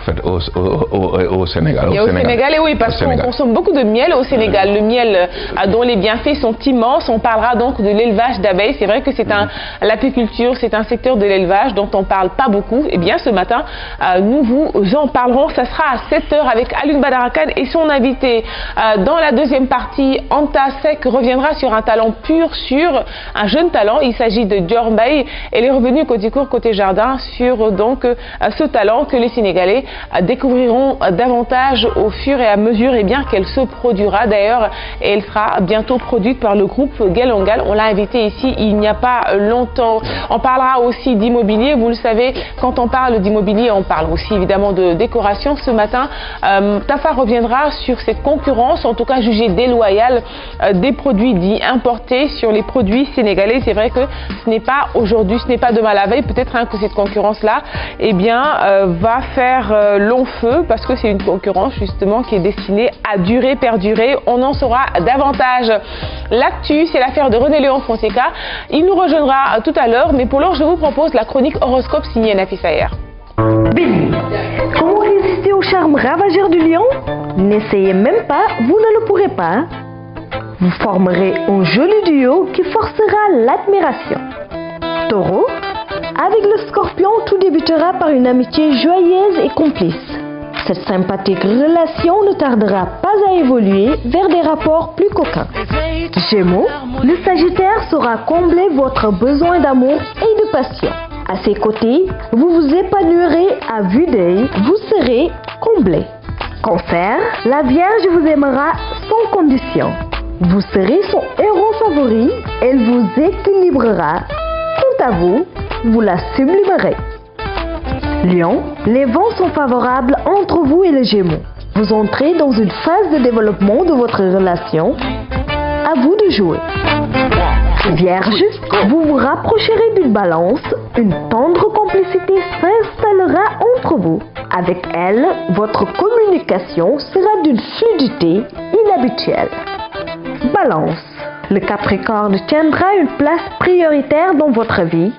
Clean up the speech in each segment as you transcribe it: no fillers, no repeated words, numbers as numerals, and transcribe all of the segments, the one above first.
fait au Sénégal. Et au Sénégal, et oui, parce qu'on consomme beaucoup de miel au Sénégal. Le miel dont les bienfaits sont immenses. On parlera donc de l'élevage d'abeilles. C'est vrai que c'est l'apiculture, c'est un secteur de l'élevage dont on ne parle pas beaucoup. Eh bien, ce matin, nous vous en parlerons. Ça sera à 7 h avec Alioune Badara Kane et son invité. Dans la deuxième partie, Anta Seck reviendra sur un talent pur sur un jeune talent. Il s'agit de Dior Mbaye. Elle est revenue côté court, côté jardin sur donc ce talent que les Sénégalais découvriront davantage au fur et à mesure qu'elle se produira. D'ailleurs, elle sera bientôt produite par le groupe Gelongal. On l'a invité ici il n'y a pas longtemps. On parlera aussi d'immobilier. Vous le savez, quand on parle d'immobilier, on parle aussi évidemment de décoration. Ce matin, Tafa reviendra sur cette concurrence, en tout cas jugée déloyale, des produits dits importés sur les produits sénégalais. C'est vrai que ce n'est pas aujourd'hui, ce n'est pas demain la veille. Peut-être que cette concurrence-là va faire long feu parce que c'est une concurrence justement qui est destinée à durer, perdurer. On en saura davantage. L'actu, c'est l'affaire de René Léon Fonseca. Il nous rejoindra tout à l'heure, mais pour l'heure, je vous propose la chronique horoscope signée Nafissa Ayer. Bélier, comment résister au charme ravageur du lion? N'essayez même pas, vous ne le pourrez pas. Vous formerez un joli duo qui forcera l'admiration. Taureau, avec le scorpion, tout débutera par une amitié joyeuse et complice. Cette sympathique relation ne tardera pas à évoluer vers des rapports plus coquins. Gémeaux, le Sagittaire saura combler votre besoin d'amour et de passion. À ses côtés, vous vous épanouirez à vue d'œil, vous serez comblé. Cancer, la Vierge vous aimera sans condition. Vous serez son héros favori, elle vous équilibrera. Quant à vous, vous la sublimerez. Lion, les vents sont favorables entre vous et les Gémeaux. Vous entrez dans une phase de développement de votre relation. À vous de jouer. Vierge, vous vous rapprocherez d'une balance. Une tendre complicité s'installera entre vous. Avec elle, votre communication sera d'une fluidité inhabituelle. Balance, le Capricorne tiendra une place prioritaire dans votre vie.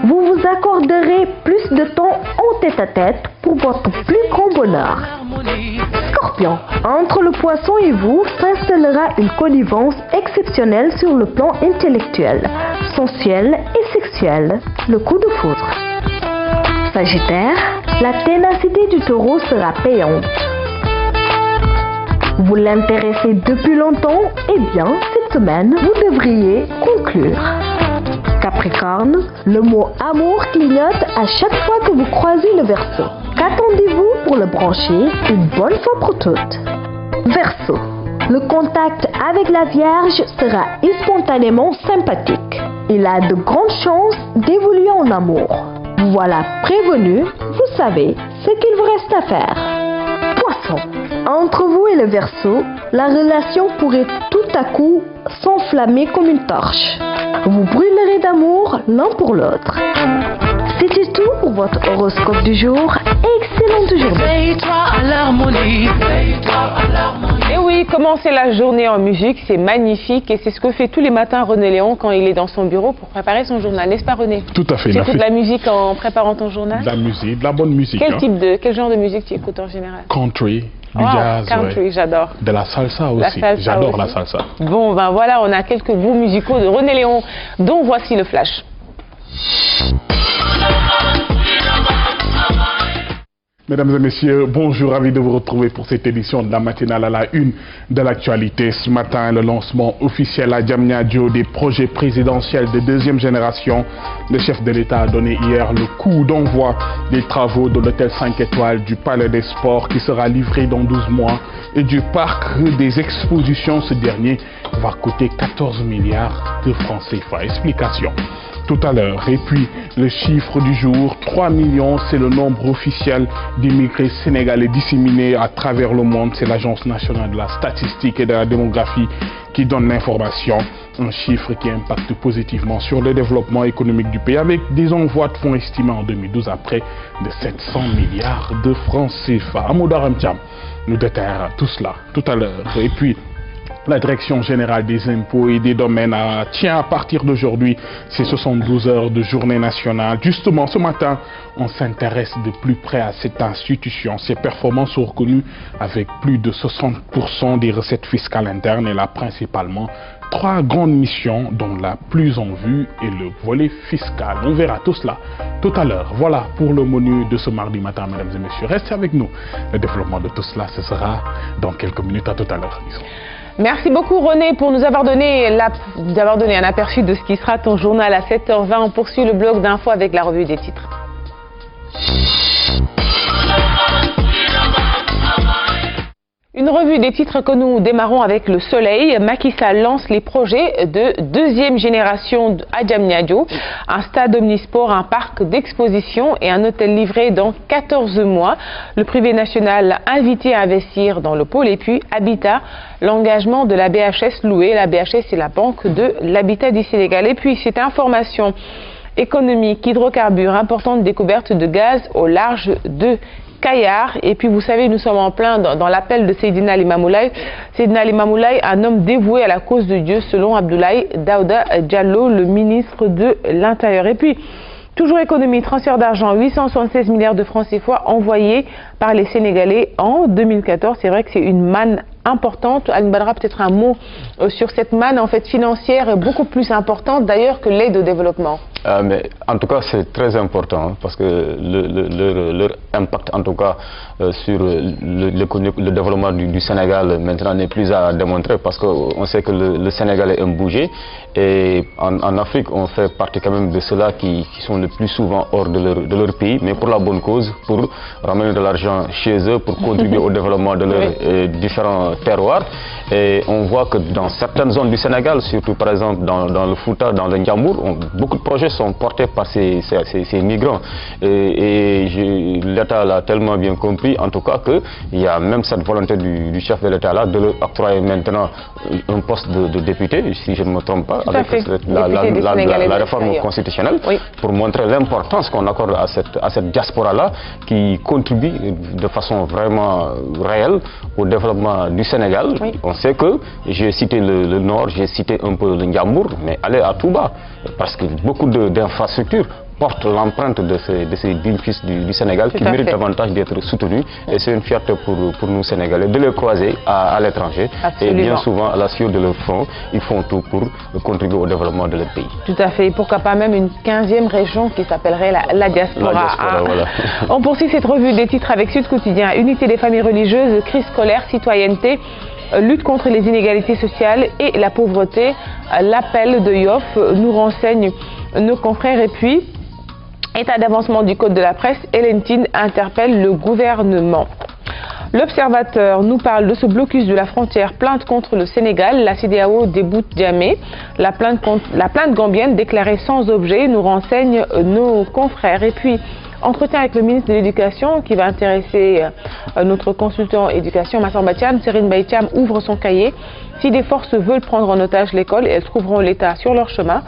Vous vous accorderez plus de temps en tête-à-tête pour votre plus grand bonheur. Scorpion, entre le poisson et vous s'installera une connivence exceptionnelle sur le plan intellectuel, sensuel et sexuel, le coup de foudre. Sagittaire, la ténacité du taureau sera payante. Vous l'intéressez depuis longtemps, eh bien, cette semaine, vous devriez conclure. Capricorne, le mot amour clignote à chaque fois que vous croisez le Verseau. Qu'attendez-vous pour le brancher une bonne fois pour toutes? Verseau, le contact avec la Vierge sera spontanément sympathique. Il a de grandes chances d'évoluer en amour. Vous voilà prévenu, vous savez ce qu'il vous reste à faire. Poisson, entre vous et le Verseau, la relation pourrait tout à coup s'enflammer comme une torche. Vous brûlerez d'amour l'un pour l'autre. C'était tout pour votre horoscope du jour. Excellente journée. Et oui, commencer la journée en musique, c'est magnifique et c'est ce que fait tous les matins René Léon quand il est dans son bureau pour préparer son journal, n'est-ce pas René? Tout à fait. Tu écoutes de la musique en préparant ton journal? De la musique, de la bonne musique. Quel genre de musique tu écoutes en général? Country. Du jazz, country, ouais. J'adore. De la salsa aussi. J'adore la salsa. Bon, ben voilà, on a quelques goûts musicaux de René Léon, dont voici le flash. Mesdames et messieurs, bonjour, ravi de vous retrouver pour cette édition de la matinale à la une de l'actualité. Ce matin, le lancement officiel à Diamniadio des projets présidentiels de deuxième génération. Le chef de l'État a donné hier le coup d'envoi des travaux de l'hôtel 5 étoiles du Palais des Sports qui sera livré dans 12 mois et du parc des expositions. Ce dernier va coûter 14 milliards de francs CFA. Explication tout à l'heure. Et puis, le chiffre du jour, 3 millions, c'est le nombre officiel d'immigrés sénégalais disséminés à travers le monde. C'est l'Agence nationale de la statistique et de la démographie qui donne l'information. Un chiffre qui impacte positivement sur le développement économique du pays avec des envois de fonds estimés en 2012 à près de 700 milliards de francs CFA. Amoudar Amtiam nous déterre tout cela tout à l'heure. Et puis, La Direction générale des impôts et des domaines tient à partir d'aujourd'hui ses 72 heures de journée nationale. Justement, ce matin, on s'intéresse de plus près à cette institution. Ses performances sont reconnues avec plus de 60% des recettes fiscales internes. Elle a principalement 3 grandes missions, dont la plus en vue est le volet fiscal. On verra tout cela tout à l'heure. Voilà pour le menu de ce mardi matin, mesdames et messieurs. Restez avec nous. Le développement de tout cela, ce sera dans quelques minutes. À tout à l'heure. Merci beaucoup René pour nous avoir donné un aperçu de ce qui sera ton journal à 7h20. On poursuit le bloc d'infos avec la revue des titres. Une revue des titres que nous démarrons avec Le Soleil. Macky Sall lance les projets de deuxième génération à Diamniadio. Un stade omnisport, un parc d'exposition et un hôtel livré dans 14 mois. Le privé national invité à investir dans le pôle et puis Habitat, l'engagement de la BHS loué. La BHS, c'est la Banque de l'Habitat du Sénégal. Et puis cette information économique, hydrocarbures, importante découverte de gaz au large de Kayar. Et puis vous savez, nous sommes en plein dans l'appel de Seydina Limamoulaye. Seydina Limamoulaye, un homme dévoué à la cause de Dieu selon Abdoulaye Daouda Diallo, le ministre de l'Intérieur. Et puis toujours économie, transfert d'argent, 876 milliards de francs CFA envoyés par les Sénégalais en 2014. C'est vrai que c'est une manne importante. Anne Badra, peut-être un mot sur cette manne en fait financière beaucoup plus importante d'ailleurs que l'aide au développement. Mais en tout cas, c'est très important hein, parce que leur impact, en tout cas, sur le développement du Sénégal maintenant n'est plus à démontrer parce qu'on sait que le Sénégal est un bouger et en Afrique, on fait partie quand même de ceux-là qui sont le plus souvent hors de leur pays, mais pour la bonne cause, pour ramener de l'argent chez eux, pour contribuer au développement de leurs différents terroirs. Et on voit que dans certaines zones du Sénégal, surtout par exemple dans le Fouta, dans le Ndiambour, beaucoup de projets sont portés par ces migrants. Et l'État l'a tellement bien compris, en tout cas, qu'il y a même cette volonté du chef de l'État là de leur octroyer maintenant un poste de député, si je ne me trompe pas, avec la réforme constitutionnelle, oui, pour montrer l'importance qu'on accorde à cette diaspora-là qui contribue de façon vraiment réelle au développement du Sénégal. Oui. On sait que j'ai cité le Nord, j'ai cité un peu le Ndiambour, mais allez à Touba, parce que beaucoup d'infrastructures portent l'empreinte de ces dignes fils du Sénégal qui méritent davantage d'être soutenus. Et c'est une fierté pour nous Sénégalais de les croiser à l'étranger. Et bien souvent, à la sueur de leur front, ils font tout pour contribuer au développement de leur pays. Tout à fait. Et pourquoi pas même une 15e région qui s'appellerait la diaspora. La diaspora, voilà. On poursuit cette revue des titres avec Sud Quotidien. Unité des familles religieuses, crise scolaire, citoyenneté, lutte contre les inégalités sociales et la pauvreté. L'appel de Yoff nous renseigne nos confrères. Et puis, état d'avancement du code de la presse, Hélène Tine interpelle le gouvernement. L'Observateur nous parle de ce blocus de la frontière, plainte contre le Sénégal, la CEDEAO déboute Diamé, la plainte gambienne déclarée sans objet, nous renseigne nos confrères. Et puis, entretien avec le ministre de l'Éducation qui va intéresser notre consultant éducation, Massamba Thiam. Serine Baïtiam ouvre son cahier. Si des forces veulent prendre en otage l'école, elles trouveront l'État sur leur chemin.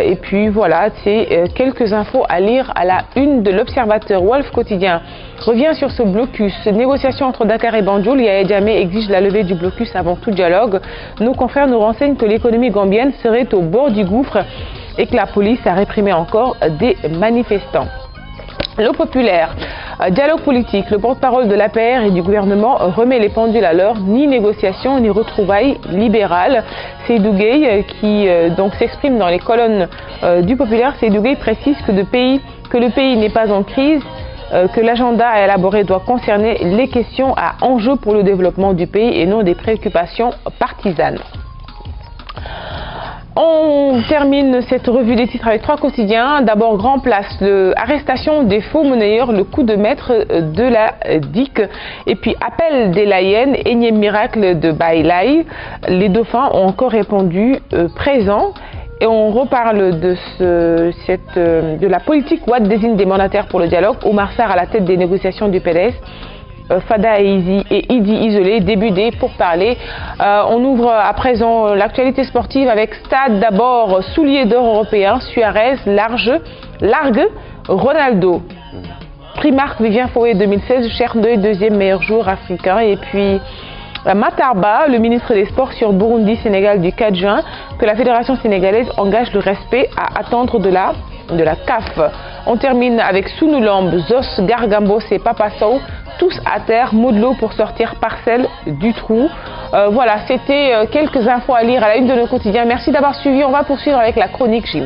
Et puis voilà, c'est quelques infos à lire à la une de l'Observateur. Wolf Quotidien revient sur ce blocus. Négociation entre Dakar et Banjul, Yahya Jammeh exige la levée du blocus avant tout dialogue. Nos confrères nous renseignent que l'économie gambienne serait au bord du gouffre et que la police a réprimé encore des manifestants. Le Populaire, dialogue politique, le porte-parole de l'APR et du gouvernement remet les pendules à l'heure, ni négociation ni retrouvailles libérales. Seydou Gueye qui donc s'exprime dans les colonnes du Populaire. Seydou Gueye précise que le pays n'est pas en crise, que l'agenda à élaborer doit concerner les questions à enjeu pour le développement du pays et non des préoccupations partisanes. On termine cette revue des titres avec 3 quotidiens. D'abord, Grand Place, arrestation des faux monnayeurs, le coup de maître de la DIC. Et puis, appel des Layènes, énième miracle de Baïlaï. Les dauphins ont encore répondu présent. Et on reparle de la politique Ouad désigne des mandataires pour le dialogue. Oumar Sarr à la tête des négociations du PDS. Fada et Idi isolés, début des pourparlers. On ouvre à présent l'actualité sportive avec Stade d'abord, soulier d'or européen, Suarez, largue, Ronaldo. Prix Marc Vivien Fouet 2016, Cher Ndoye, deuxième meilleur joueur africain. Et puis Matarba, le ministre des Sports sur Burundi-Sénégal du 4 juin, que la Fédération sénégalaise engage le respect à attendre de la CAF. On termine avec Sounoulamb, Zos, Gargambos et Papa Sow, tous à terre, Modlo pour sortir Parcelles du trou. Voilà, c'était quelques infos à lire à la une de nos quotidiens. Merci d'avoir suivi. On va poursuivre avec la chronique Jim.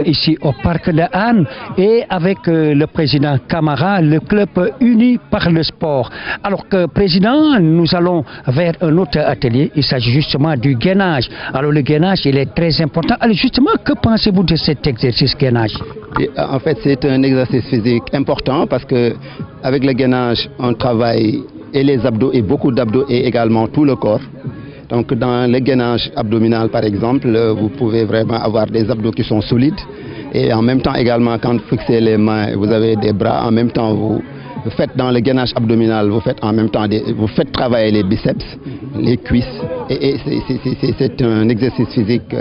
Ici au parc de Hann et avec le président Camara, le club uni par le sport. Alors que président, nous allons vers un autre atelier, il s'agit justement du gainage. Alors le gainage, il est très important. Alors justement, que pensez-vous de cet exercice gainage? En fait, c'est un exercice physique important parce que avec le gainage, on travaille et les abdos et beaucoup d'abdos et également tout le corps. Donc dans le gainage abdominal par exemple, vous pouvez vraiment avoir des abdos qui sont solides et en même temps également quand vous fixez les mains, vous avez des bras, en même temps vous faites dans le gainage abdominal, vous faites en même temps vous faites travailler les biceps, les cuisses et c'est un exercice physique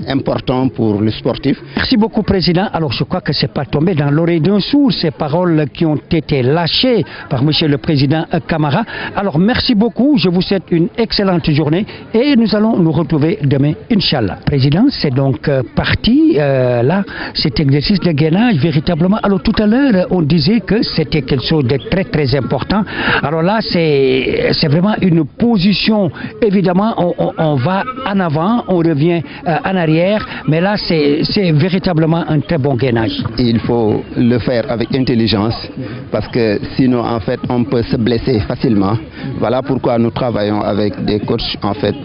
important pour le sportif. Merci beaucoup président. Alors je crois que c'est pas tombé dans l'oreille d'un sourd ces paroles qui ont été lâchées par monsieur le président Camara. Alors merci beaucoup, je vous souhaite une excellente journée et nous allons nous retrouver demain Inch'Allah. Président, c'est donc parti là, cet exercice de gainage véritablement. Alors tout à l'heure on disait que c'était quelque chose de très important. Alors là c'est vraiment une position, évidemment on va en avant, on revient en arrière, mais là c'est véritablement un très bon gainage. Il faut le faire avec intelligence parce que sinon en fait on peut se blesser facilement. Voilà pourquoi nous travaillons avec des coachs en fait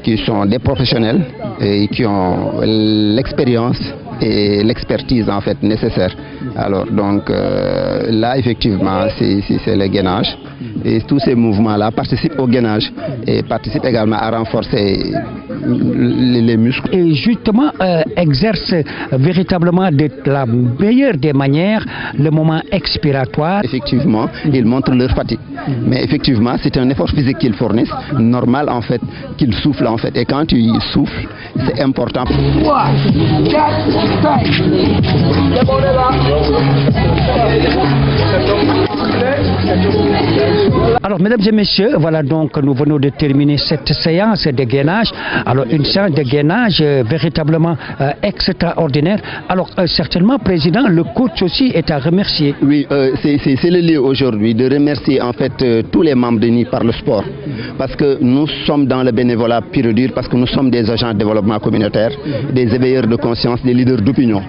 qui sont des professionnels et qui ont l'expérience et l'expertise en fait nécessaire. Alors donc là effectivement c'est le gainage et tous ces mouvements là participent au gainage et participent également à renforcer les muscles. Et justement exerce véritablement de la meilleure des manières le moment expiratoire. Effectivement, ils montrent leur fatigue. Mais effectivement, c'est un effort physique qu'ils fournissent, normal en fait, qu'ils soufflent en fait. Et quand ils soufflent, c'est important. Alors mesdames et messieurs, voilà donc nous venons de terminer cette séance de gainage. Alors une séance de gainage véritablement extraordinaire. Alors certainement président, le coach aussi est à remercier. Oui, c'est le lieu aujourd'hui de remercier en fait tous les membres unis par le sport. Parce que nous sommes dans le bénévolat pur et dur, parce que nous sommes des agents de développement communautaire, des éveilleurs de conscience, des leaders d'opinion.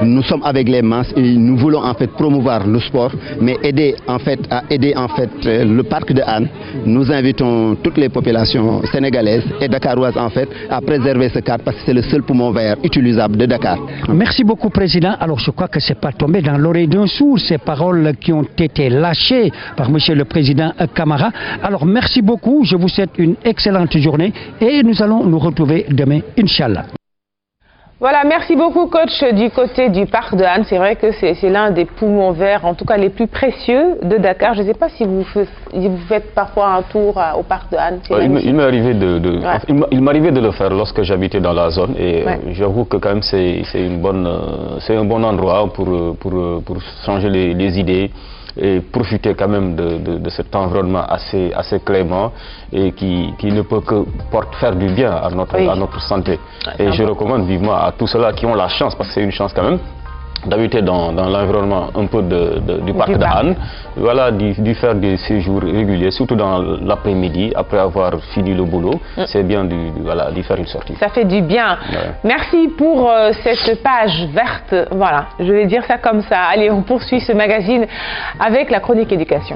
Nous sommes avec les masses et nous voulons en fait promouvoir le sport, mais aider en fait à aider en fait le parc de Hann. Nous invitons toutes les populations sénégalaises et dakaroises en fait à préserver ce cadre parce que c'est le seul poumon vert utilisable de Dakar. Merci beaucoup président. Alors je crois que c'est pas tombé dans l'oreille d'un sourd ces paroles qui ont été lâchées par monsieur le président Camara. Alors merci beaucoup, je vous souhaite une excellente journée et nous allons nous retrouver demain Inch'Allah. Voilà, merci beaucoup coach du côté du parc de Hann. C'est vrai que c'est l'un des poumons verts, en tout cas les plus précieux de Dakar. Je ne sais pas si vous faites parfois un tour au parc de Hann. Il m'est arrivé de le faire lorsque j'habitais dans la zone et j'avoue que quand même c'est un bon endroit pour changer les idées et profiter quand même de cet environnement assez clément et qui ne peut que faire du bien à notre santé. Et je recommande vivement à tous ceux-là qui ont la chance, parce que c'est une chance quand même, d'habiter dans l'environnement un peu du parc de Hann, voilà, d'y faire des séjours réguliers, surtout dans l'après-midi, après avoir fini le boulot, c'est bien d'y faire une sortie. Ça fait du bien. Ouais. Merci pour cette page verte, voilà, je vais dire ça comme ça. Allez, on poursuit ce magazine avec la chronique éducation.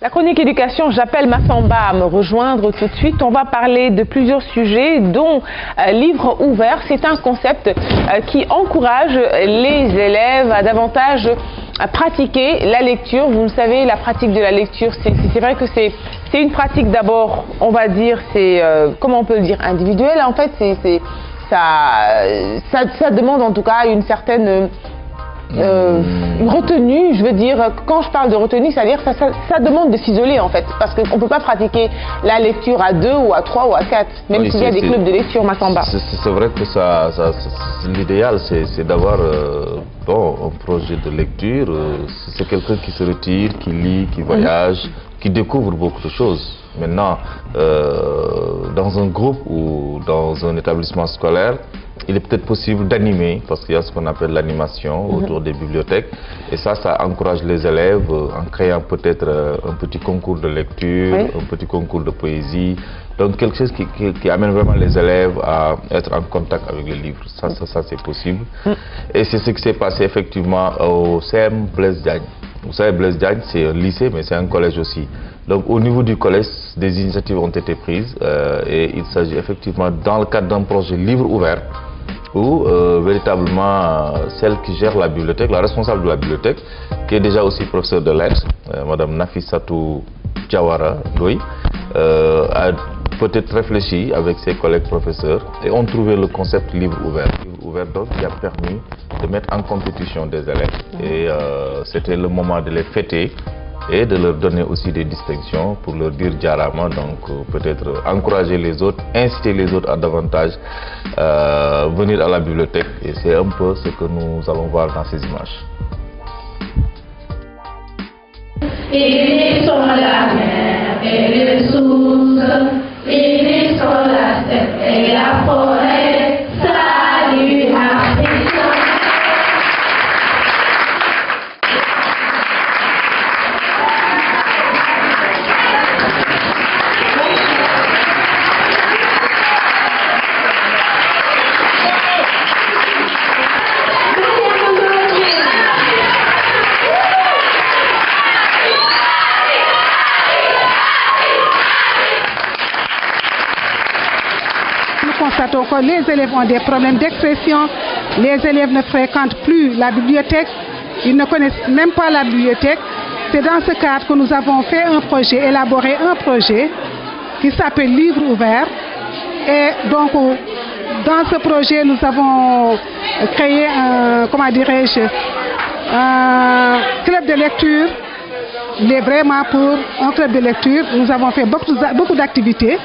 La chronique éducation, j'appelle Massamba à me rejoindre tout de suite. On va parler de plusieurs sujets, dont livre ouvert. C'est un concept qui encourage les élèves à davantage pratiquer la lecture. Vous le savez, la pratique de la lecture, c'est vrai que c'est une pratique d'abord, on va dire, c'est comment on peut le dire, individuelle. En fait, ça demande en tout cas une certaine retenue, je veux dire, quand je parle de retenue, c'est-à-dire que ça demande de s'isoler en fait, parce qu'on ne peut pas pratiquer la lecture à 2 ou à 3 ou à 4, même s'il y a des clubs de lecture, Massamba. C'est vrai que l'idéal, c'est d'avoir un projet de lecture. C'est quelqu'un qui se retire, qui lit, qui voyage, qui découvre beaucoup de choses. Maintenant, dans un groupe ou dans un établissement scolaire, il est peut-être possible d'animer, parce qu'il y a ce qu'on appelle l'animation autour des bibliothèques. Et ça encourage les élèves en créant peut-être un petit concours de lecture, un petit concours de poésie. Donc quelque chose qui amène vraiment les élèves à être en contact avec les livres. Ça c'est possible. Et c'est ce qui s'est passé effectivement au CM Blaise Diagne. Vous savez, Blaise Diagne, c'est un lycée, mais c'est un collège aussi. Donc au niveau du collège, des initiatives ont été prises et il s'agit effectivement dans le cadre d'un projet livre ouvert où véritablement celle qui gère la bibliothèque, la responsable de la bibliothèque, qui est déjà aussi professeure de lettres, Madame Nafissatou Diawara Ndoye, a peut-être réfléchi avec ses collègues professeurs et ont trouvé le concept livre ouvert. Livre ouvert donc qui a permis de mettre en compétition des élèves et c'était le moment de les fêter et de leur donner aussi des distinctions pour leur dire Djarama, donc peut-être encourager les autres, inciter les autres à davantage venir à la bibliothèque et c'est un peu ce que nous allons voir dans ces images. Constatons que les élèves ont des problèmes d'expression, les élèves ne fréquentent plus la bibliothèque, ils ne connaissent même pas la bibliothèque. C'est dans ce cadre que nous avons fait un projet, élaboré un projet qui s'appelle Livre ouvert. Et donc, dans ce projet, nous avons créé un club de lecture. Il est vraiment pour un club de lecture. Nous avons fait beaucoup d'activités,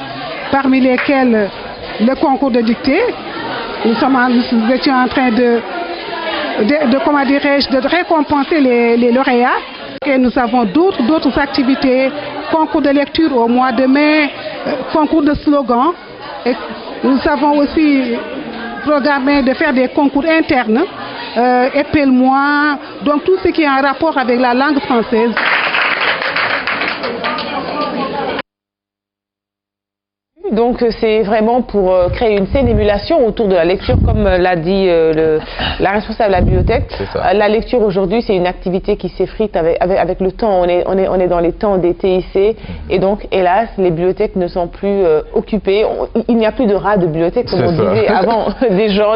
parmi lesquelles le concours de dictée. Nous étions en train de récompenser les lauréats. Et nous avons d'autres activités, concours de lecture au mois de mai, concours de slogans. Et nous avons aussi programmé de faire des concours internes, épelle-moi, donc tout ce qui est en rapport avec la langue française. Donc c'est vraiment pour créer une saine émulation autour de la lecture, comme l'a dit la responsable de la bibliothèque. La lecture aujourd'hui, c'est une activité qui s'effrite avec le temps. On est dans les temps des TIC et donc hélas, les bibliothèques ne sont plus occupées. Il n'y a plus de rats de bibliothèque comme on disait avant,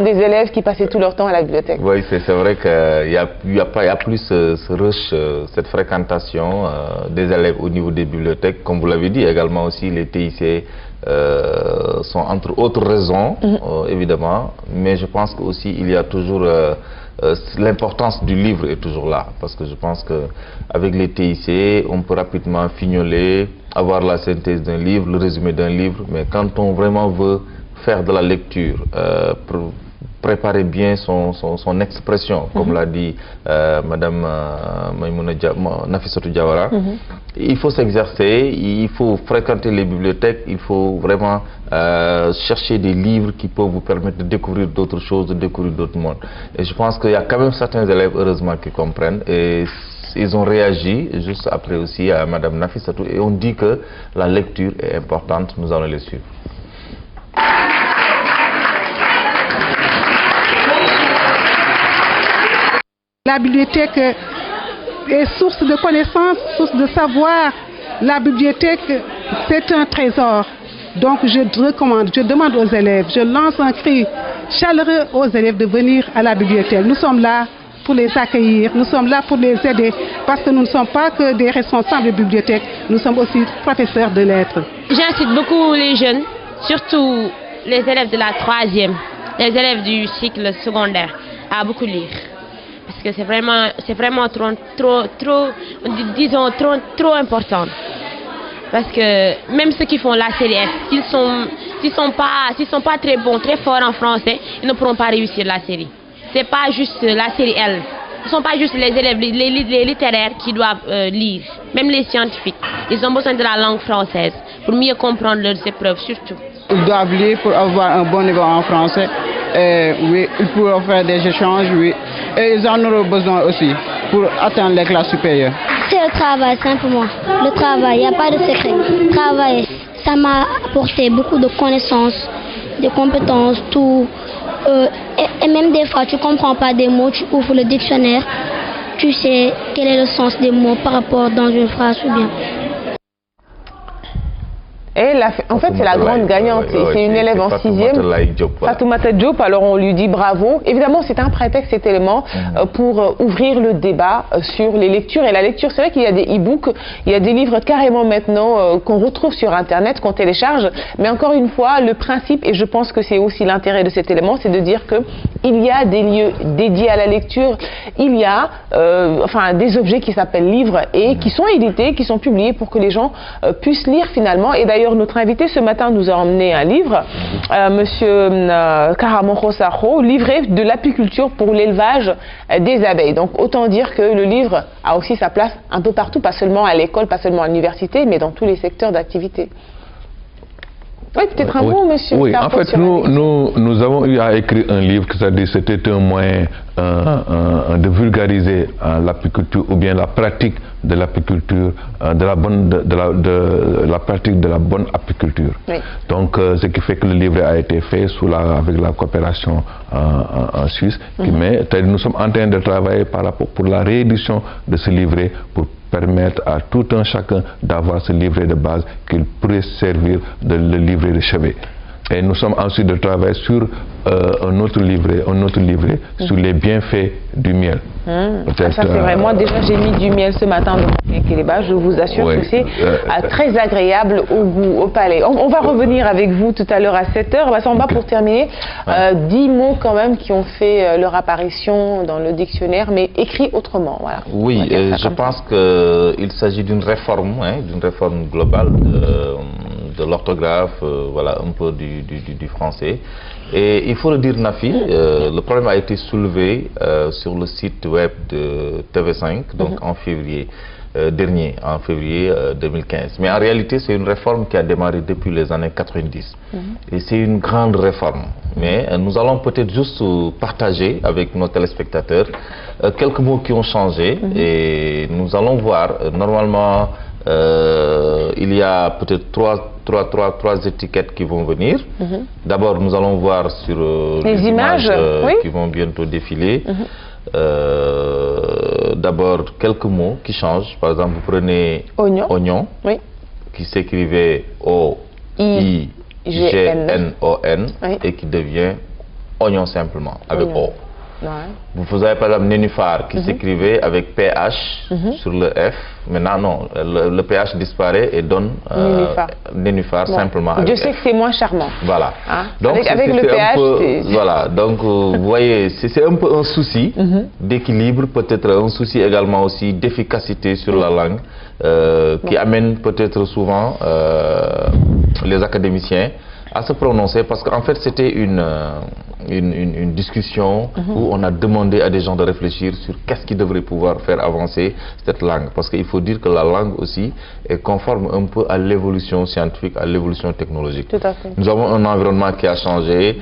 des élèves qui passaient tout leur temps à la bibliothèque. Oui, c'est vrai qu'il y a plus ce rush, cette fréquentation des élèves au niveau des bibliothèques. Comme vous l'avez dit, également aussi les TIC sont entre autres raisons, évidemment, mais je pense qu'aussi il y a toujours l'importance du livre est toujours là, parce que je pense qu'avec les TIC, on peut rapidement fignoler, avoir la synthèse d'un livre, le résumé d'un livre, mais quand on vraiment veut faire de la lecture, préparer bien son expression, comme l'a dit Madame Nafissatou Diawara. Il faut s'exercer, il faut fréquenter les bibliothèques, il faut vraiment chercher des livres qui peuvent vous permettre de découvrir d'autres choses, de découvrir d'autres mondes. Et je pense qu'il y a quand même certains élèves, heureusement, qui comprennent. Et ils ont réagi juste après aussi à Madame Nafissatou et on dit que la lecture est importante, nous allons les suivre. La bibliothèque est source de connaissances, source de savoir. La bibliothèque, c'est un trésor. Donc je recommande, je demande aux élèves, je lance un cri chaleureux aux élèves de venir à la bibliothèque. Nous sommes là pour les accueillir, nous sommes là pour les aider, parce que nous ne sommes pas que des responsables de bibliothèque, nous sommes aussi professeurs de lettres. J'incite beaucoup les jeunes, surtout les élèves de la 3e, les élèves du cycle secondaire, à beaucoup lire. parce que c'est vraiment trop important. Parce que même ceux qui font la série F, s'ils sont pas très bons, très forts en français, ils ne pourront pas réussir la série. C'est pas juste la série L. Ce ne sont pas juste les élèves, les littéraires qui doivent lire, même les scientifiques. Ils ont besoin de la langue française pour mieux comprendre leurs épreuves surtout. Ils doivent lire pour avoir un bon niveau en français. Oui, ils pourront faire des échanges, oui. Et ils en auront besoin aussi pour atteindre les classes supérieures. C'est le travail, simplement. Le travail, il n'y a pas de secret. Travailler, ça m'a apporté beaucoup de connaissances, de compétences, tout. Et même des fois, tu ne comprends pas des mots, tu ouvres le dictionnaire, tu sais quel est le sens des mots par rapport dans une phrase ou bien. Et en fait, c'est la grande gagnante. C'est une élève en 6e. Fatoumata Diop, alors on lui dit bravo. Évidemment, c'est un prétexte, cet élément, pour ouvrir le débat sur les lectures. Et la lecture, c'est vrai qu'il y a des e-books, il y a des livres carrément maintenant qu'on retrouve sur Internet, qu'on télécharge. Mais encore une fois, le principe, et je pense que c'est aussi l'intérêt de cet élément, c'est de dire qu'il y a des lieux dédiés à la lecture. Il y a des objets qui s'appellent livres et qui sont édités, qui sont publiés pour que les gens puissent lire finalement. Et d'ailleurs, notre invité ce matin nous a emmené un livre, Monsieur Karamonjo Sakho, livret de l'apiculture pour l'élevage des abeilles. Donc autant dire que le livre a aussi sa place un peu partout, pas seulement à l'école, pas seulement à l'université, mais dans tous les secteurs d'activité. Oui, peut-être un mot, monsieur. Oui, en fait, nous avons eu à écrire un livre, c'est-à-dire c'était un moyen de vulgariser l'apiculture ou bien la pratique de l'apiculture, de la pratique de la bonne apiculture. Oui. Donc, ce qui fait que le livre a été fait avec la coopération en Suisse. Mais nous sommes en train de travailler pour la réédition de ce livret pour permettre à tout un chacun d'avoir ce livret de base qu'il pourrait servir de le livret de chevet. Et nous sommes ensuite de travailler sur un autre livret sur les bienfaits du miel. Ça c'est vrai. Moi déjà j'ai mis du miel ce matin dans mon kéléba. Je vous assure que c'est très agréable au goût, au palais. On va revenir avec vous tout à l'heure à 7h. On va pour terminer. 10 mots quand même qui ont fait leur apparition dans le dictionnaire, mais écrits autrement. Voilà. Oui, je pense qu'il s'agit d'une réforme globale de l'orthographe, voilà, un peu du français. Et il faut le dire, Nafi, le problème a été soulevé sur le site web de TV5, donc en février dernier, en février 2015. Mais en réalité, c'est une réforme qui a démarré depuis les années 90. Et c'est une grande réforme. Mais nous allons peut-être juste partager avec nos téléspectateurs quelques mots qui ont changé. Et nous allons voir, normalement, il y a peut-être trois étiquettes qui vont venir. D'abord, nous allons voir sur les images qui vont bientôt défiler. D'abord, quelques mots qui changent. Par exemple, vous prenez oignon, qui s'écrivait O-I-G-N-O-N et qui devient oignon simplement, avec O. Vous avez par exemple nénuphar qui s'écrivait avec PH sur le F. Maintenant, non, le PH disparaît et donne nénuphar simplement. Dieu sait que c'est moins charmant. Voilà. Donc, avec le PH, voilà. Donc, vous voyez, c'est un peu un souci d'équilibre, peut-être un souci également aussi d'efficacité sur la langue qui amène peut-être souvent les académiciens à se prononcer, parce qu'en fait c'était une discussion où on a demandé à des gens de réfléchir sur qu'est-ce qui devrait pouvoir faire avancer cette langue, parce qu'il faut dire que la langue aussi est conforme un peu à l'évolution scientifique, à l'évolution technologique. Tout à fait. Nous avons un environnement qui a changé,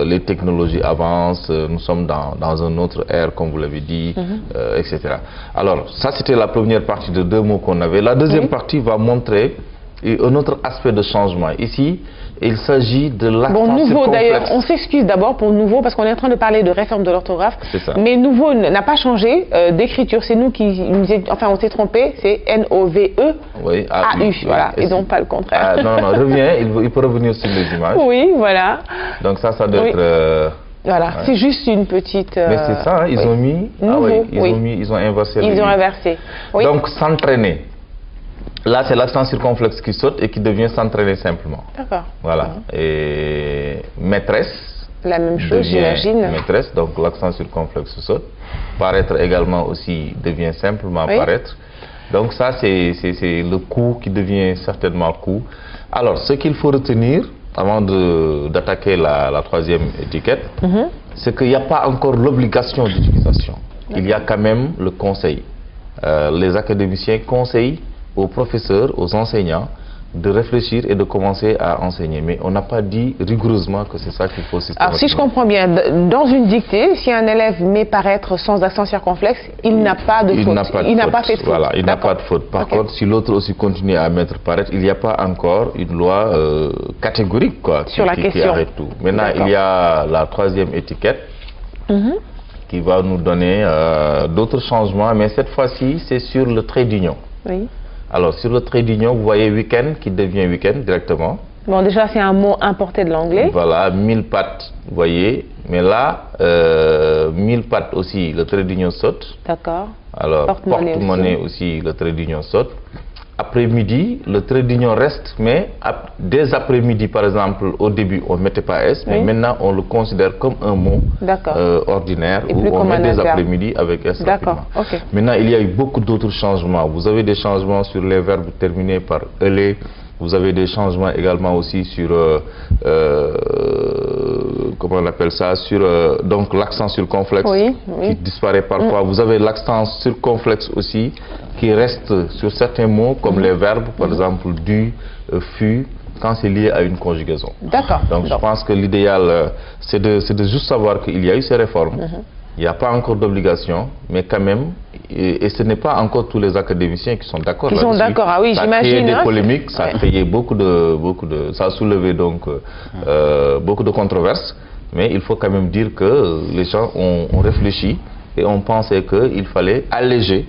les technologies avancent, nous sommes dans un autre ère comme vous l'avez dit, etc. Alors ça c'était la première partie de 2 mots qu'on avait. La deuxième partie va montrer un autre aspect de changement. Ici, il s'agit de l'accent nouveau d'ailleurs, on s'excuse d'abord pour nouveau parce qu'on est en train de parler de réforme de l'orthographe. Mais nouveau n'a pas changé d'écriture, c'est nous qui on s'est trompé, c'est N-O-V-E-A-U, voilà, et donc pas le contraire. Non, reviens, il peut revenir sur les images. Oui, voilà. Donc ça doit être... Voilà, c'est juste une petite... Mais c'est ça, hein, ils ont mis... ils ont inversé. Ils ont inversé. Donc s'entraîner. Là, c'est l'accent circonflexe qui saute et qui devient s'entraîner simplement. D'accord. Voilà. Et maîtresse La même chose, j'imagine. Maîtresse, donc l'accent circonflexe saute. Paraître également aussi devient simplement paraître. Donc ça, c'est le coup qui devient certainement coup. Alors, ce qu'il faut retenir, avant d'attaquer la troisième étiquette, c'est qu'il n'y a pas encore l'obligation d'utilisation. Il y a quand même le conseil. Les académiciens conseillent aux professeurs, aux enseignants, de réfléchir et de commencer à enseigner. Mais on n'a pas dit rigoureusement que c'est ça qu'il faut systématiquement. Alors si je comprends bien, dans une dictée, si un élève met paraître sans accent circonflexe, il n'a pas de faute. Il n'a pas fait de faute. Voilà, il n'a pas de faute. Par contre, si l'autre aussi continue à mettre paraître, il n'y a pas encore une loi catégorique sur la question. Qui arrête tout. Maintenant, il y a la troisième étiquette qui va nous donner d'autres changements, mais cette fois-ci, c'est sur le trait d'union. Oui. Alors, sur le trait d'union, vous voyez week-end qui devient week-end directement. Bon, déjà, c'est un mot importé de l'anglais. Voilà, 1000 pattes, vous voyez. Mais là, 1000 pattes aussi, le trait d'union saute. D'accord. Alors, porte-monnaie aussi, le trait d'union saute. Après-midi, le trait d'union reste, mais dès après-midi, par exemple, au début, on ne mettait pas S, mais maintenant, on le considère comme un mot ordinaire où on met des après-midi avec S. D'accord. Okay. Maintenant, il y a eu beaucoup d'autres changements. Vous avez des changements sur les verbes terminés par ELE. Vous avez des changements également aussi sur, comment on appelle ça, sur donc l'accent circonflexe qui disparaît parfois. Vous avez l'accent circonflexe aussi qui reste sur certains mots comme les verbes, par exemple du, fut, quand c'est lié à une conjugaison. D'accord. Donc je pense que l'idéal, c'est de juste savoir qu'il y a eu ces réformes. Il n'y a pas encore d'obligation, mais quand même, et ce n'est pas encore tous les académiciens qui sont d'accord là-dessus. Ils sont d'accord, ah oui, j'imagine. Ça a créé des polémiques, ça a créé ça a soulevé donc beaucoup de controverses, mais il faut quand même dire que les gens ont réfléchi et ont pensé qu'il fallait alléger.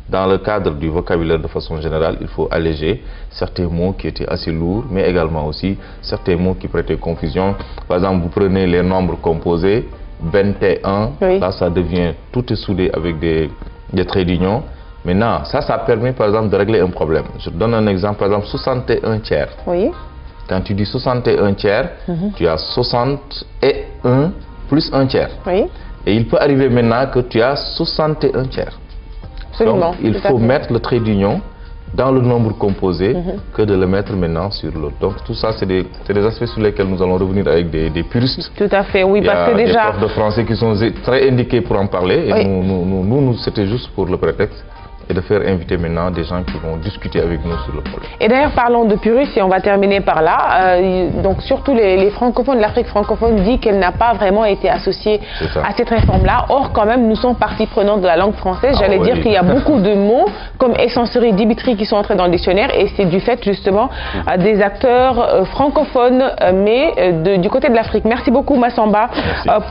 Dans le cadre du vocabulaire de façon générale, il faut alléger certains mots qui étaient assez lourds, mais également aussi certains mots qui prêtaient confusion. Par exemple, vous prenez les nombres composés, 21, là ça devient tout est soudé avec des traits d'union. Maintenant, ça permet par exemple de régler un problème. Je donne un exemple, par exemple 61 tiers. Oui. Quand tu dis 61 tiers, tu as 61 plus 1 tiers. Oui. Et il peut arriver maintenant que tu as 61 tiers. Absolument. Donc, il faut mettre le trait d'union dans le nombre composé que de le mettre maintenant sur l'autre. Donc tout ça, c'est des aspects sur lesquels nous allons revenir avec des puristes. Tout à fait, oui, parce que déjà... Il y a des profs de français qui sont très indiqués pour en parler. Et nous c'était juste pour le prétexte. Et de faire inviter maintenant des gens qui vont discuter avec nous sur le problème. Et d'ailleurs, parlons de puristes et on va terminer par là. Donc surtout les francophones, l'Afrique francophone dit qu'elle n'a pas vraiment été associée à cette réforme-là. Or, quand même, nous sommes partie prenante de la langue française. J'allais dire qu'il y a beaucoup de mots comme essencerie, dibiterie qui sont entrés dans le dictionnaire et c'est du fait justement des acteurs francophones, mais du côté de l'Afrique. Merci beaucoup Massamba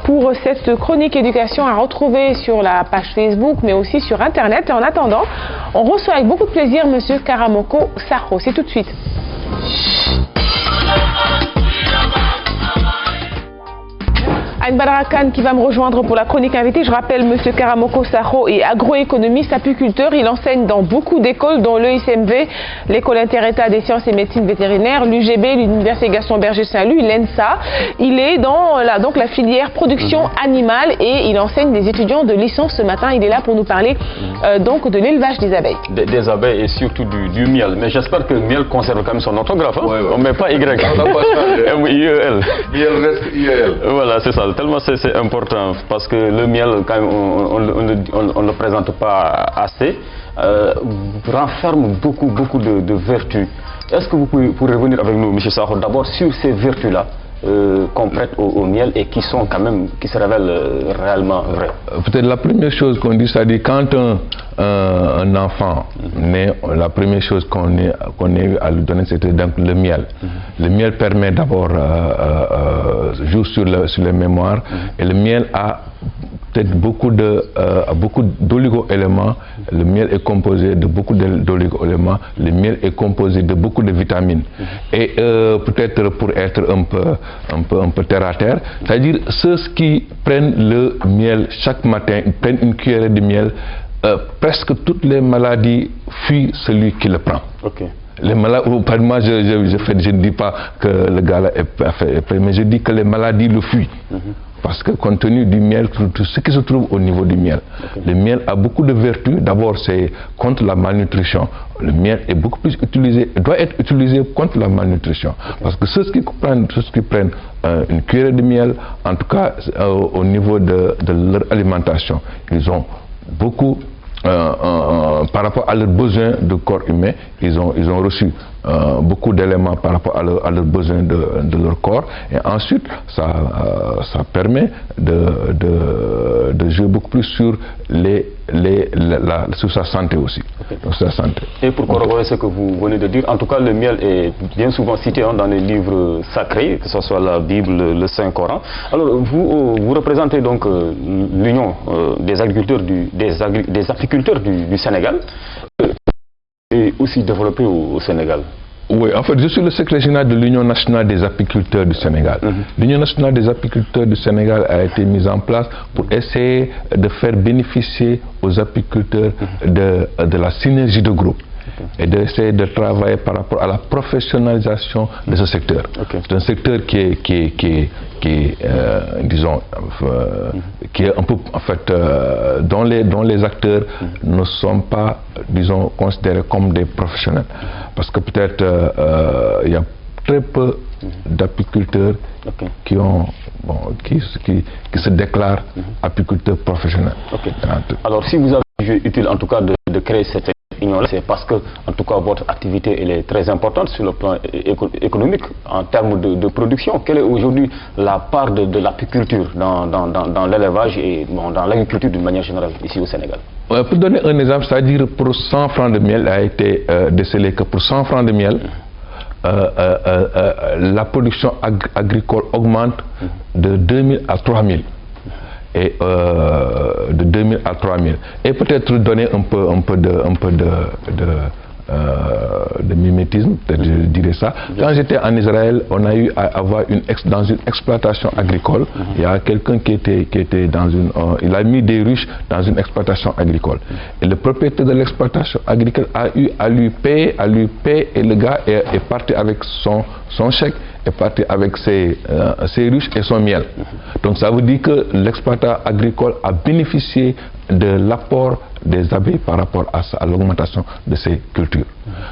pour cette chronique éducation à retrouver sur la page Facebook, mais aussi sur Internet. Et en attendant, on reçoit avec beaucoup de plaisir Monsieur Karamoko Sakho. C'est tout de suite. Anne Badara Kane qui va me rejoindre pour la chronique invitée. Je rappelle, M. Karamoko Sakho est agroéconomiste, apiculteur. Il enseigne dans beaucoup d'écoles, dont l'ESMV, l'École inter-État des sciences et médecine vétérinaire, l'UGB, l'Université Gaston Berger Saint-Louis, l'ENSA. Il est dans la filière production animale et il enseigne des étudiants de licence ce matin. Il est là pour nous parler donc de l'élevage des abeilles. Des abeilles et surtout du miel. Mais j'espère que le miel conserve quand même son orthographe. Hein? On ne met pas Y. M-I-E-L. Miel reste I-E-L. Voilà, c'est ça. Tellement c'est important parce que le miel, quand même, on ne le présente pas assez, renferme beaucoup de vertus. Est-ce que vous pourrez revenir avec nous, M. Sakho, d'abord sur ces vertus-là qu'on prête au miel et qui sont quand même, qui se révèlent réellement vraies? Peut-être la première chose qu'on dit, c'est-à-dire quand un enfant naît, la première chose qu'on ait à lui donner, c'était donc le miel. Le miel permet d'abord, joue sur les mémoires, et le miel a peut-être beaucoup d'oligo-éléments. Le miel est composé de beaucoup d'oligo-éléments. Le miel est composé de beaucoup de vitamines. Et peut-être pour être un peu terre à terre, c'est-à-dire ceux qui prennent le miel chaque matin, prennent une cuillerée de miel, presque toutes les maladies fuient celui qui le prend. Les maladies, moi je ne dis pas que le gars là est parfait, mais je dis que les maladies le fuient. Parce que compte tenu du miel, tout ce qui se trouve au niveau du miel, le miel a beaucoup de vertus. D'abord, c'est contre la malnutrition. Le miel est beaucoup plus utilisé, doit être utilisé contre la malnutrition. Parce que ceux qui prennent une cuillerée de miel, en tout cas au niveau de leur alimentation, ils ont beaucoup, par rapport à leurs besoins de corps humain, ils ont reçu beaucoup d'éléments par rapport à leurs besoins de leur corps, et ensuite ça permet de jouer beaucoup plus sur sur sa santé aussi. Donc, sa santé. Et pour corroborer ce que vous venez de dire, en tout cas le miel est bien souvent cité dans les livres sacrés, que ce soit la Bible, le Saint-Coran. Alors vous représentez donc l'Union des agriculteurs des apiculteurs du Sénégal, et aussi développé au Sénégal. Oui, en fait, je suis le secrétaire général de l'Union nationale des apiculteurs du Sénégal. L'Union nationale des apiculteurs du Sénégal a été mise en place pour essayer de faire bénéficier aux apiculteurs de la synergie de groupe et d'essayer de travailler par rapport à la professionnalisation de ce secteur. C'est un secteur qui est disons, qui est un peu, en fait, dont les acteurs ne sont pas, disons, considérés comme des professionnels. Parce que peut-être il y a très peu d'apiculteurs qui se déclarent apiculteurs professionnels. Alors si vous avez jugé utile en tout cas de créer cette union-là, c'est parce que en tout cas votre activité elle est très importante sur le plan économique en termes de production. Quelle est aujourd'hui la part de l'apiculture dans l'élevage et dans l'agriculture d'une manière générale ici au Sénégal? Pour donner un exemple, c'est-à-dire pour 100 francs de miel a été décelé que pour 100 francs de miel, la production agricole augmente de 2000 à 3000. Et de 2000 à 3000. Et peut-être donner un peu de mimétisme, peut-être je dirais ça. Quand j'étais en Israël, on a eu à avoir dans une exploitation agricole, il y a quelqu'un qui était dans une... il a mis des ruches dans une exploitation agricole. Et le propriétaire de l'exploitation agricole a eu à lui payer, et le gars est parti avec son chèque, est parti avec ses ruches et son miel. Donc ça veut dire que l'exploitant agricole a bénéficié de l'apport des abeilles par rapport à l'augmentation de ces cultures.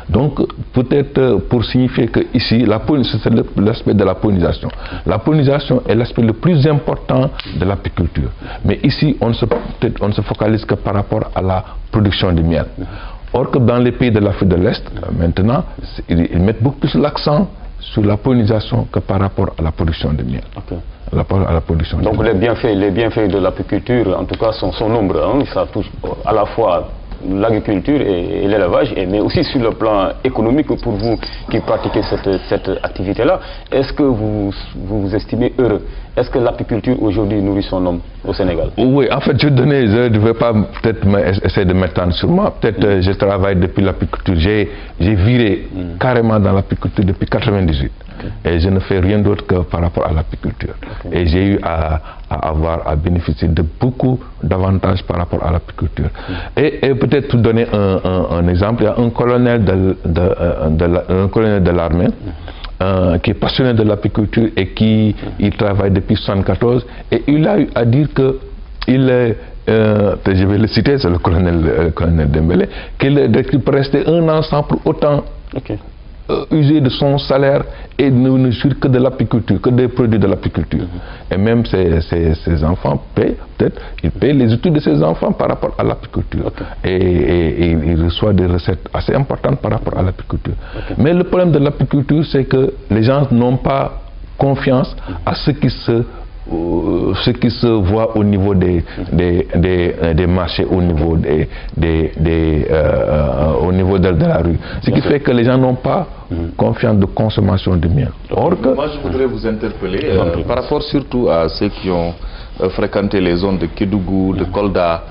Donc peut-être pour signifier que ici, c'est l'aspect de la pollinisation. La pollinisation est l'aspect le plus important de l'apiculture. Mais ici, on ne se focalise que par rapport à la production de miel. Or que dans les pays de l'Afrique de l'Est, maintenant, ils mettent beaucoup plus l'accent sur la pollinisation que par rapport à la production de miel. À la production. Donc les bienfaits de l'apiculture, en tout cas, sont nombreux. Hein. Ça touche à la fois l'agriculture et l'élevage, mais aussi sur le plan économique pour vous qui pratiquez cette activité-là. Est-ce que vous vous estimez heureux? Est-ce que l'apiculture aujourd'hui nourrit son homme au Sénégal? Oui, en fait, je ne vais pas peut-être essayer de m'étendre sur moi. Peut-être je travaille depuis l'apiculture. J'ai viré carrément dans l'apiculture depuis 1998. Et je ne fais rien d'autre que par rapport à l'apiculture. Et j'ai eu à bénéficier de beaucoup d'avantages par rapport à l'apiculture. Et peut-être pour donner un exemple, il y a un colonel de l'armée qui est passionné de l'apiculture et qui travaille depuis 1974, et il a eu à dire que je vais le citer, c'est le colonel Dembélé, qu'il peut rester un an sans pour autant user de son salaire et ne jouir que de l'apiculture, que des produits de l'apiculture. Et même ses enfants paient, peut-être, il paye les études de ses enfants par rapport à l'apiculture. Et il reçoit des recettes assez importantes par rapport à l'apiculture. Mais le problème de l'apiculture, c'est que les gens n'ont pas confiance à ce qui se voit au niveau des marchés, au niveau au niveau de la rue. Ce qui fait que les gens n'ont pas confiance de consommation de miel. Or que... Moi, je voudrais vous interpeller par rapport surtout à ceux qui ont fréquenté les zones de Kédougou, de Kolda.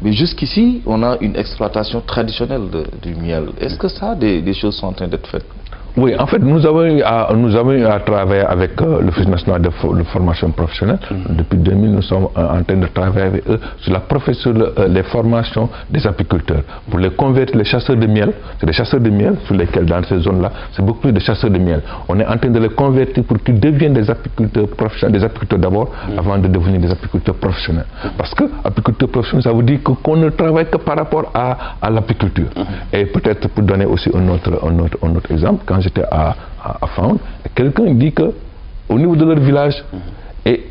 Mais jusqu'ici, on a une exploitation traditionnelle du miel. Est-ce que ça, des choses sont en train d'être faites? Oui, en fait, nous avons eu à travailler avec l'Office national de formation professionnelle. Depuis 2000, nous sommes en train de travailler avec eux sur les formations des apiculteurs. Pour les convertir, les chasseurs de miel, c'est des chasseurs de miel sur lesquels, dans ces zones-là, c'est beaucoup plus de chasseurs de miel. On est en train de les convertir pour qu'ils deviennent des apiculteurs professionnels, des apiculteurs d'abord, avant de devenir des apiculteurs professionnels. Parce que apiculteur professionnel, ça veut dire qu'on ne travaille que par rapport à l'apiculture. Et peut-être pour donner aussi un autre exemple, quand j'étais à Faoun, quelqu'un dit que au niveau de leur village, et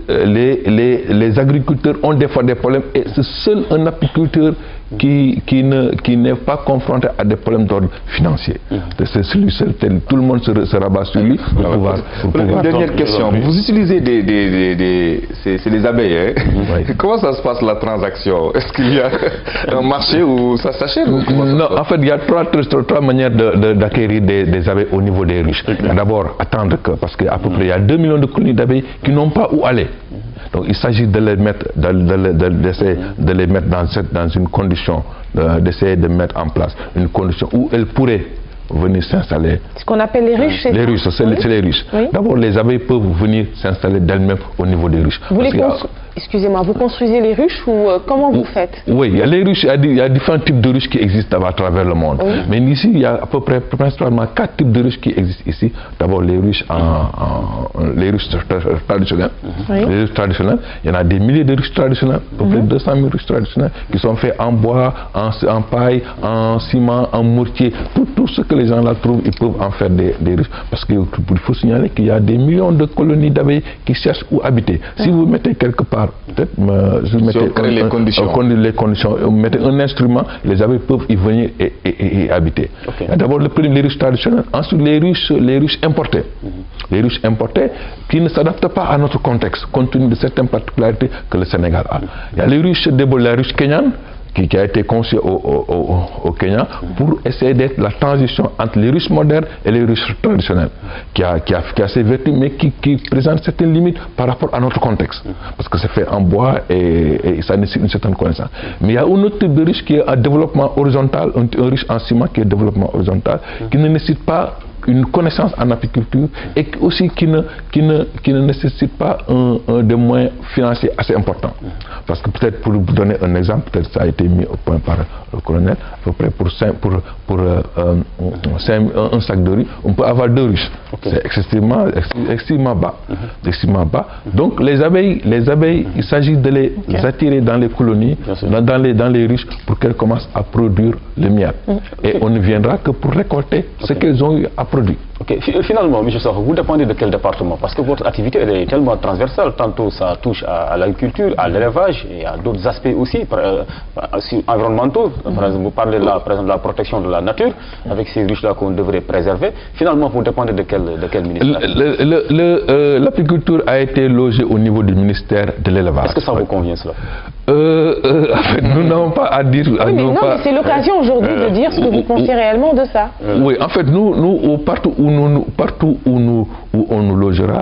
les agriculteurs ont des fois des problèmes et c'est seul un apiculteur qui n'est pas confronté à des problèmes d'ordre financier. C'est celui seul, tout le monde se rabat sur lui pour pouvoir. Une dernière question. Vous utilisez c'est les abeilles, hein? Oui. Comment ça se passe la transaction? Est-ce qu'il y a un marché où ça s'achète? Non, en fait, il y a trois manières d'acquérir des abeilles au niveau des ruches. D'abord, attendre parce qu'à peu près il y a 2 millions de colonies d'abeilles qui n'ont pas où aller. Donc il s'agit de les mettre, de les mettre dans une condition, d'essayer de mettre en place une condition où elles pourraient venir s'installer. Ce qu'on appelle les ruches, c'est les ruches, c'est les ruches. Oui. D'abord, les abeilles peuvent venir s'installer d'elles-mêmes au niveau des ruches. Excusez-moi, vous construisez les ruches ou comment vous faites? Oui, il y a les ruches, il y a différents types de ruches qui existent à travers le monde. Oui. Mais ici, il y a à peu près principalement 4 types de ruches qui existent ici. D'abord, les ruches traditionnelles. Oui. Les ruches traditionnelles, il y en a des milliers de ruches traditionnelles, à peu près 200 000 ruches traditionnelles qui sont faites en bois, en paille, en ciment, en mortier. Tout ce que les gens là trouvent, ils peuvent en faire des ruches. Parce qu'il faut signaler qu'il y a des millions de colonies d'abeilles qui cherchent où habiter. Si vous mettez quelque part, peut-être, je mettais les conditions, vous mettez un instrument, les abeilles peuvent y venir et habiter. Okay. D'abord, les ruches traditionnelles, ensuite les ruches importées. Les ruches importées qui ne s'adaptent pas à notre contexte, compte tenu de certaines particularités que le Sénégal a. Il y a les ruches la ruche kenyane, qui a été conçue au Kenya pour essayer d'être la transition entre les ruches modernes et les ruches traditionnelles, qui a ses vertus mais qui présente certaines limites par rapport à notre contexte, parce que c'est fait en bois et ça nécessite une certaine connaissance. Mais il y a un autre type de ruche qui est un développement horizontal, un ruche en ciment qui est développement horizontal, qui ne nécessite pas une connaissance en apiculture et aussi qui ne nécessite pas des moyens financiers assez importants. Parce que peut-être pour vous donner un exemple, peut-être ça a été mis au point par le colonel, à peu près pour un sac de riz, on peut avoir 2 ruches. Okay. C'est extrêmement bas. Extrêmement bas. Donc les abeilles, il s'agit de les attirer dans les colonies, dans les ruches, pour qu'elles commencent à produire le miel. Et on ne viendra que pour récolter ce qu'elles ont eu à produire. Okay. Finalement, M. Sakho, vous dépendez de quel département? Parce que votre activité elle est tellement transversale. Tantôt ça touche à l'agriculture, à l'élevage et à d'autres aspects aussi environnementaux. Par exemple, vous parlez par exemple, de la protection de la nature, avec ces ruches-là qu'on devrait préserver. Finalement, vous dépendez de quel ministère? L'apiculture a été logée au niveau du ministère de l'élevage. Est-ce que ça vous convient cela? En fait, nous n'avons pas à dire. Oui, mais non, c'est l'occasion aujourd'hui de dire ce que vous pensez réellement de ça. Oui, en fait, nous partout où on nous logera,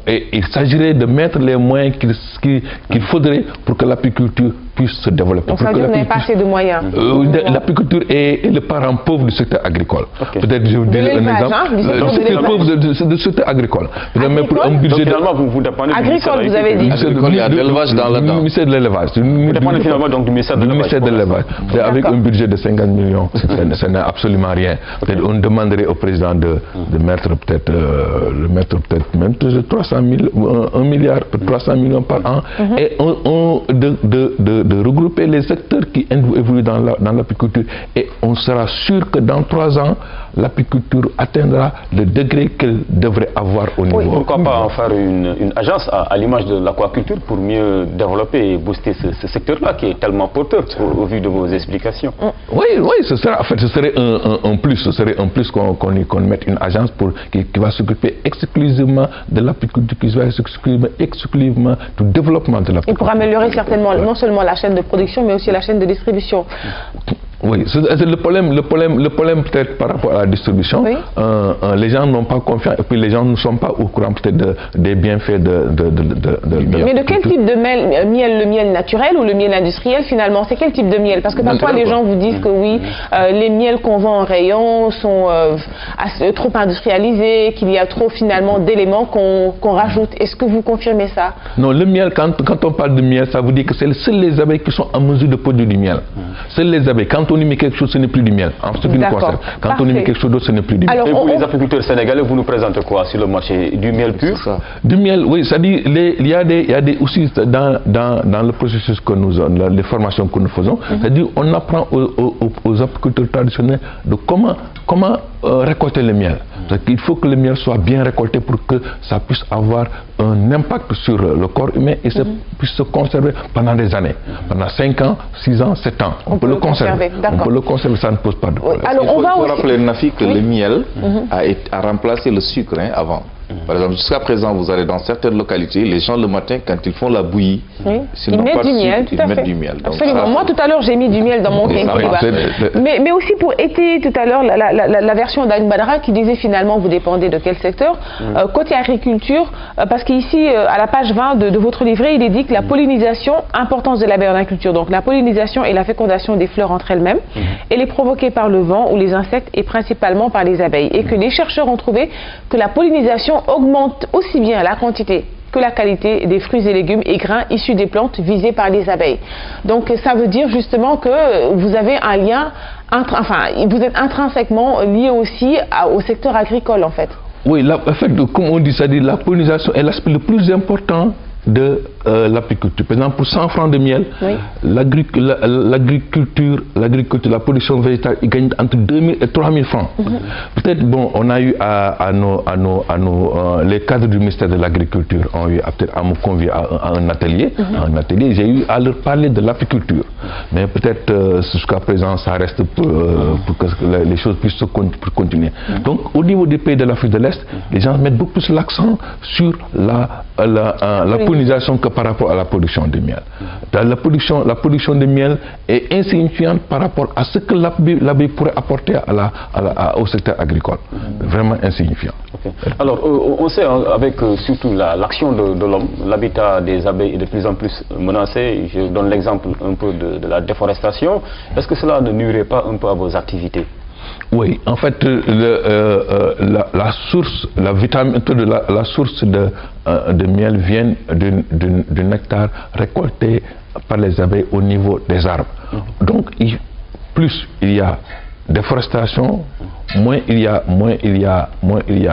il s'agirait de mettre les moyens qu'il faudrait pour que l'apiculture puisse se développer. Donc ça veut dire que vous n'avez pas assez de moyens. L'apiculture est le parent pauvre du secteur agricole. Okay. Peut-être je vous dirai un exemple. Le secteur pauvre du secteur agricole. Finalement, vous dépendez du ministère agricole, vous avez dit. Il y a de l'élevage dans le ministère de l'élevage. Vous dépendez finalement donc du ministère de l'élevage. Avec un budget de 50 millions, ça n'a absolument rien. Peut-être on demanderait au président de mettre peut-être même 300 000, 1 milliard, 300 millions par an, et de regrouper les secteurs qui évoluent dans l'apiculture, et on sera sûr que dans 3 ans, l'apiculture atteindra le degré qu'elle devrait avoir au niveau. Pourquoi pas en faire une agence à l'image de l'aquaculture pour mieux développer et booster ce secteur-là qui est tellement porteur au vu de vos explications? Oui, ce serait un plus. Ce serait un plus qu'on mette une agence qui va s'occuper exclusivement de l'apiculture, qui va s'occuper exclusivement du développement de l'apiculture. Et pour améliorer certainement non seulement la chaîne de production, mais aussi la chaîne de distribution. Oui, c'est le problème peut-être par rapport à la distribution. Oui. Les gens n'ont pas confiance et puis les gens ne sont pas au courant peut-être des bienfaits Mais de quel type de miel? Le miel naturel ou le miel industriel finalement? C'est quel type de miel? Parce que parfois les gens vous disent que oui, les miels qu'on vend en rayon sont trop industrialisés, qu'il y a trop finalement d'éléments qu'on rajoute. Est-ce que vous confirmez ça? Non, le miel, quand on parle de miel, ça veut dire que c'est seuls les abeilles qui sont en mesure de produire du miel. Seuls les abeilles. Quand on y met quelque chose, ce n'est plus du miel. En ce qui nous concerne. Quand on y met quelque chose d'autre, ce n'est plus du miel. Alors, et vous, les apiculteurs sénégalais, vous nous présentez quoi sur le marché? Du miel pur? Du miel, oui. C'est-à-dire, il y a des aussi dans le processus que nous avons, les formations que nous faisons, c'est-à-dire on apprend aux apiculteurs traditionnels de comment récolter le miel. Il faut que le miel soit bien récolté pour que ça puisse avoir un impact sur le corps humain et ça puisse se conserver pendant des années. Pendant 5 ans, 6 ans, 7 ans. On peut le conserver. On peut le conserver, ça ne pose pas de problème. Alors, il faut rappeler, Nafi, que le miel a remplacé le sucre avant. Par exemple, jusqu'à présent, vous allez dans certaines localités, les gens le matin, quand ils font la bouillie, ils mettent du miel. Ils mettent du miel. Absolument. Moi, tout à l'heure, j'ai mis du miel dans mon thé. Mais aussi pour étayer tout à l'heure la version d'Anne Badra qui disait finalement, vous dépendez de quel secteur. Côté agriculture, parce qu'ici, à la page 20 de votre livret, il est dit que la pollinisation, importance de l'abeille en agriculture. Donc la pollinisation et la fécondation des fleurs entre elles-mêmes, elle est provoquée par le vent ou les insectes et principalement par les abeilles. Et que les chercheurs ont trouvé que la pollinisation augmente aussi bien la quantité que la qualité des fruits et légumes et grains issus des plantes visées par les abeilles. Donc ça veut dire justement que vous avez un lien, vous êtes intrinsèquement lié aussi au secteur agricole en fait. Oui, en fait, comme on dit, c'est-à-dire la pollinisation est l'aspect le plus important de l'apiculture. Par exemple, pour 100 francs de miel, l'agriculture, la production végétale, il gagne entre 2 000 et 3 000 francs. Peut-être, bon, on a eu les cadres du ministère de l'Agriculture ont eu à me convier à un atelier. J'ai eu à leur parler de l'apiculture. Mais peut-être jusqu'à présent, ça reste pour que les choses puissent continuer. Donc, au niveau des pays de l'Afrique de l'Est, les gens mettent beaucoup plus l'accent sur la pollinisation que par rapport à la production de miel. La production de miel est insignifiante par rapport à ce que l'abeille pourrait apporter au secteur agricole. Vraiment insignifiant. Okay. Alors, on sait avec surtout l'action de l'homme, l'habitat des abeilles est de plus en plus menacé. Je donne l'exemple un peu de la déforestation. Est-ce que cela ne nuirait pas un peu à vos activités? Oui, en fait, la source de miel vient du nectar récolté par les abeilles au niveau des arbres. Donc, plus il y a déforestation, moins il y a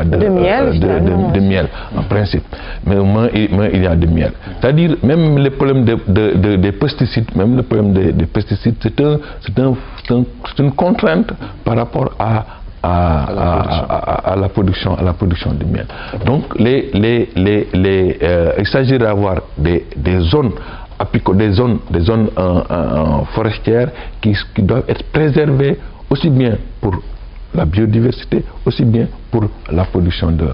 de miel en principe, mais moins il y a de miel. C'est-à-dire même les problèmes des pesticides, c'est une contrainte par rapport à la production de miel. Donc il s'agit d'avoir des zones forestières qui doivent être préservées aussi bien pour la biodiversité, aussi bien pour la production de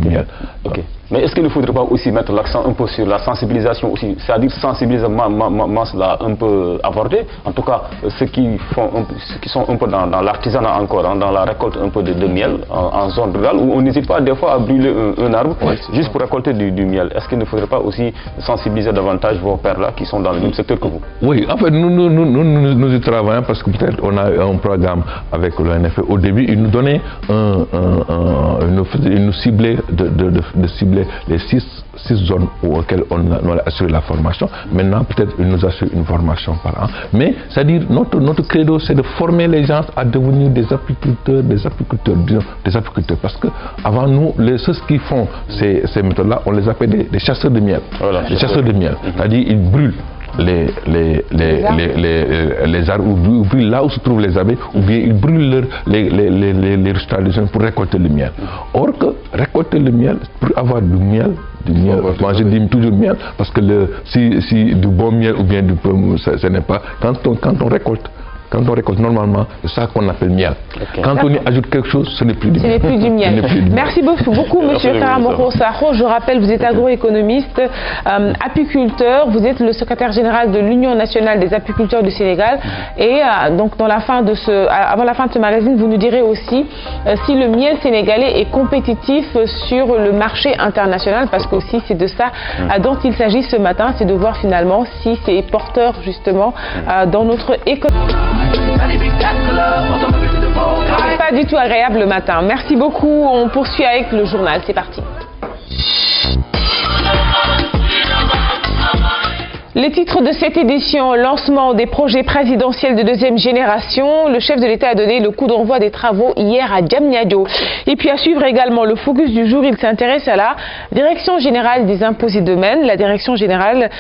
miel. Okay. Mais est-ce qu'il ne faudrait pas aussi mettre l'accent un peu sur la sensibilisation aussi, c'est-à-dire sensibiliser là un peu abordé, en tout cas ceux qui sont un peu dans l'artisanat encore, dans la récolte un peu de miel en zone rurale où on n'hésite pas des fois à brûler un arbre juste pour récolter du miel. Est-ce qu'il ne faudrait pas aussi sensibiliser davantage vos pères là qui sont dans le même secteur que vous? Oui, en fait nous y travaillons parce que peut-être on a un programme avec l'ONF. Au début, ils nous donnaient ils nous ciblaient de cibler les 6 zones auxquelles on a assuré la formation. Maintenant, peut-être ils nous assurent une formation par an. Mais, c'est-à-dire, notre credo, c'est de former les gens à devenir des apiculteurs. Parce que avant nous, ceux qui font ces méthodes-là, on les appelle des chasseurs de miel. Voilà, des chasseurs de miel. C'est-à-dire, ils brûlent les arbres, ou brûlent là où se trouvent les abeilles, ou bien ils brûlent les résultats des gens pour récolter le miel. Or que récolter le miel, pour avoir du miel, moi je dis toujours miel, parce que si du bon miel ou bien du ce n'est pas, quand on récolte quand on récolte normalement, c'est ça qu'on appelle miel. Quand on y ajoute quelque chose, ce n'est plus du miel. Ce n'est plus du miel. Merci beaucoup, monsieur Karamoko Sakho. Je rappelle, vous êtes agroéconomiste, apiculteur, vous êtes le secrétaire général de l'Union nationale des apiculteurs du Sénégal. Et donc, avant la fin de ce magazine, vous nous direz aussi si le miel sénégalais est compétitif sur le marché international, parce qu'aussi c'est de ça dont il s'agit ce matin, c'est de voir finalement si c'est porteur justement dans notre économie. Pas du tout agréable le matin. Merci beaucoup. On poursuit avec le journal. C'est parti. Les titres de cette édition: lancement des projets présidentiels de deuxième génération. Le chef de l'État a donné le coup d'envoi des travaux hier à Diamniadio. Et puis à suivre également le focus du jour, il s'intéresse à la Direction générale des impôts et domaines. La Direction générale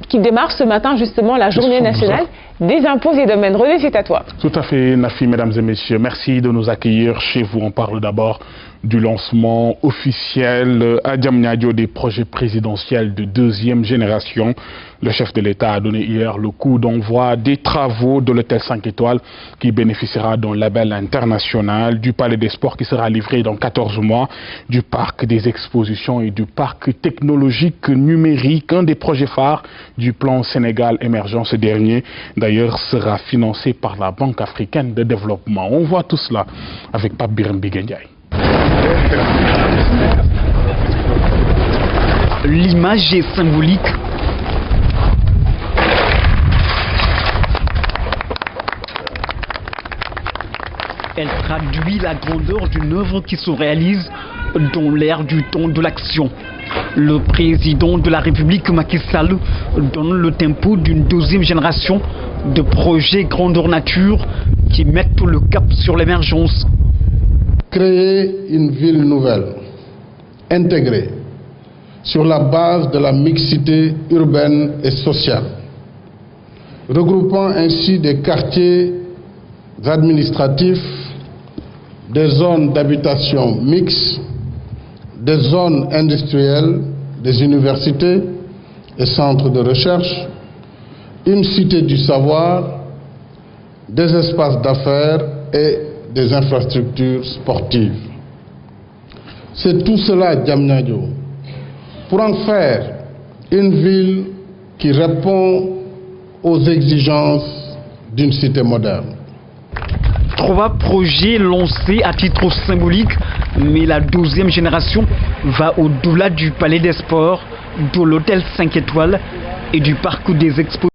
qui démarre ce matin justement la journée nationale des impôts et domaines. René, c'est à toi. Tout à fait, Nafi, mesdames et messieurs. Merci de nous accueillir chez vous. On parle d'abord du lancement officiel à Diamniadio des projets présidentiels de deuxième génération. Le chef de l'État a donné hier le coup d'envoi des travaux de l'hôtel 5 étoiles qui bénéficiera d'un label international, du palais des sports qui sera livré dans 14 mois, du parc des expositions et du parc technologique numérique, un des projets phares du plan Sénégal émergent. Ce dernier, d'ailleurs, sera financé par la Banque africaine de développement. On voit tout cela avec Pape Biram Bigendiaï. L'image est symbolique. Elle traduit la grandeur d'une œuvre qui se réalise dans l'ère du temps de l'action. Le président de la République, Macky Sall, donne le tempo d'une deuxième génération de projets grandeur nature qui mettent le cap sur l'émergence. Créer une ville nouvelle, intégrée, sur la base de la mixité urbaine et sociale, regroupant ainsi des quartiers administratifs, des zones d'habitation mixtes, des zones industrielles, des universités et centres de recherche, une cité du savoir, des espaces d'affaires et des infrastructures sportives. C'est tout cela, Diamniadio, pour en faire une ville qui répond aux exigences d'une cité moderne. 3 projets lancés à titre symbolique, mais la deuxième génération va au-delà du palais des sports, de l'hôtel 5 étoiles et du parc des expositions.